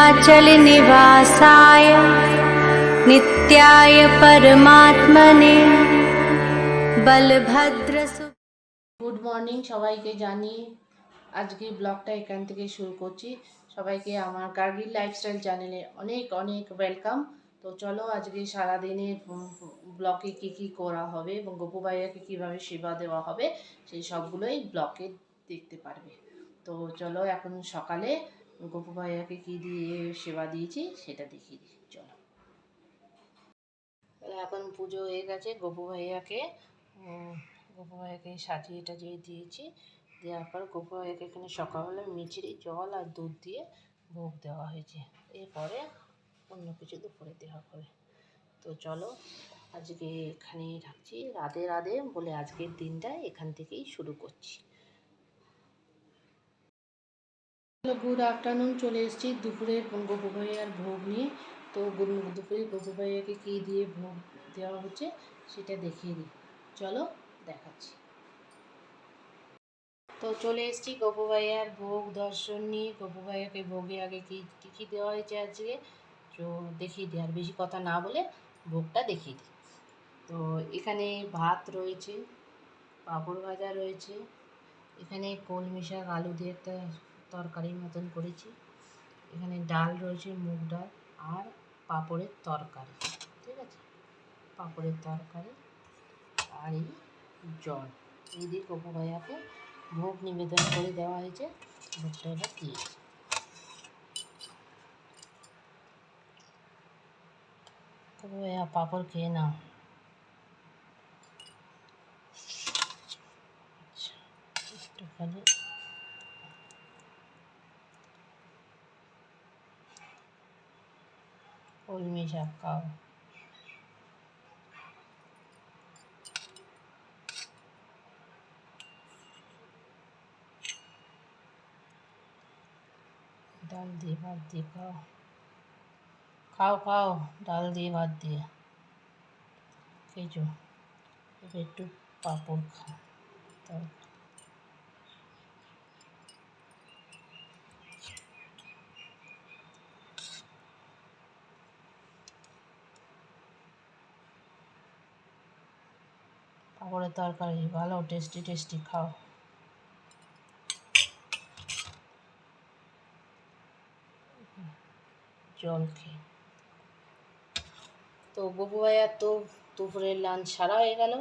नीलाचलनिवासाय नित्याय परमात्मने Balabhadra. Good morning সবাইকে জানিয়ে আজকে ব্লগটা এখান থেকে শুরু করছি। সবাইকে আমার কার্গিল লাইফস্টাইল চ্যানেলে অনেক অনেক ওয়েলকাম। তো চলো আজকে সারাদিনের ব্লগে কী কী করা হবে এবং গপু ভাইয়াকে কীভাবে সেবা দেওয়া হবে সেই সবগুলোই ব্লগে দেখতে পারবে। তো চলো এখন সকালে গপু ভাইয়াকে কী দিয়ে সেবা দিয়েছি সেটা দেখিয়ে দিই। চলো, এখন পুজো হয়ে গেছে। গপু ভাইয়াকে সাজিয়ে টাজিয়ে দিয়েছি। দেওয়ার পর গপু ভাইয়াকে এখানে সকালবেলা মিছরি জল আর দুধ দিয়ে ভোগ দেওয়া হয়েছে। এরপরে অন্য কিছু দুপুরে দেওয়া হবে। তো চলো আজকে এখানেই রাখছি। রাধে রাধে বলে আজকের দিনটা এখান থেকেই শুরু করছি। গুড আফটারনুন, চলে এসেছি দুপুরের গপু ভাইয়ার ভোগ নিয়ে। তো দুপুরে গপু ভাইয়াকে কী দিয়ে ভোগ দেওয়া হচ্ছে সেটা দেখিয়ে দিই। চলো দেখাচ্ছি। তো চলে এসেছি গপু ভাইয়ার ভোগ দর্শন নিয়ে। গপু ভাইয়াকে ভোগে আগে কী কী দেওয়া হয়েছে আজকে তো দেখিয়ে দিই। আর বেশি কথা না বলে ভোগটা দেখিয়ে দিই। তো এখানে ভাত রয়েছে, পাঁপড় ভাজা রয়েছে, এখানে কলমি শাক আলু দিয়ে একটা তরকারির মতন করেছি, এখানে ডাল রয়েছে মুগ ডাল আর পাঁপড়ের তরকারি। ঠিক আছে, পাঁপড়ের তরকারি আর এই জল, এই দিয়ে গপু ভাইয়াকে ভোগ নিবেদন করে দেওয়া হয়েছে। ভোগটা এবার দিয়েছি। গপু ভাইয়া পাঁপড় খেয়ে নাও। একটুখানি কলমি শাক খাও। ডাল দিয়ে ভাত দিয়ে খাও, খাও খাও, ডাল দিয়ে ভাত দিয়ে খেয়েছো, এবার একটু পাঁপড় খাও। তো পাঁপড়ের তরকারি ভালো টেস্টি টেস্টি, খাও। জল খেয়ে। তো গপু ভাইয়ার তো দুপুরের লাঞ্চ সারা হয়ে গেল।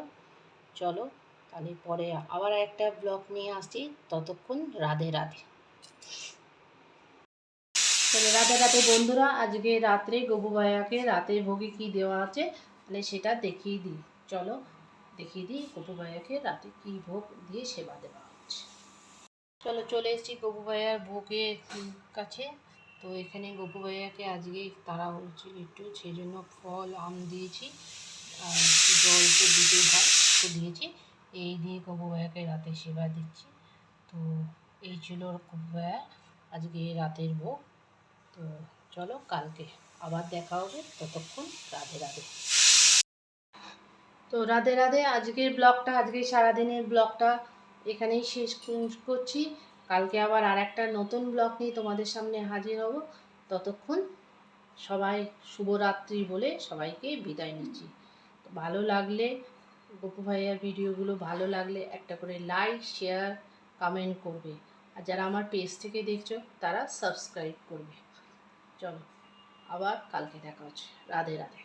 চলো তাহলে পরে আবার একটা ব্লগ নিয়ে আসছি। ততক্ষণ রাধে রাধে। তাহলে রাধে রাধে বন্ধুরা, আজকে রাত্রে গপু ভাইয়াকে রাতে ভোগে কী দেওয়া আছে তাহলে সেটা দেখিয়ে দিই। চলো দেখিয়ে দিই গপু ভাইয়াকে রাতে কী ভোগ দিয়ে সেবা দেওয়া হচ্ছে। চলো চলে এসেছি গপু ভাইয়ার ভোগের কাছে। তো এখানে গপু ভাইয়াকে আজকে তারা হচ্ছিল একটু, সেই জন্য ফল আম দিয়েছি আর জল তো দিতেই হয় তো দিয়েছি। এই দিয়ে গপু ভাইয়াকে রাতে সেবা দিচ্ছি। তো এই ছিল গপু ভাইয়া আজকে রাতের ভোগ। তো চলো কালকে আবার দেখা হবে, ততক্ষণ রাধে রাধে। তো রাধে রাধে, আজকের ব্লগটা, আজকে সারাদিনের ব্লগটা এখানেই শেষ করছি। কালকে আবার আর একটা নতুন ব্লগ নিয়ে তোমাদের সামনে হাজির হব। ততক্ষণ সবাই শুভরাত্রি বলে সবাইকে বিদায় নিচ্ছি। তো ভালো লাগলে গপু ভাইয়ার ভিডিওগুলো ভালো লাগলে একটা করে লাইক শেয়ার কমেন্ট করবে। আর যারা আমার পেজ থেকে দেখছো তারা সাবস্ক্রাইব করবে। চলো আবার কালকে দেখা হচ্ছে। রাধে রাধে।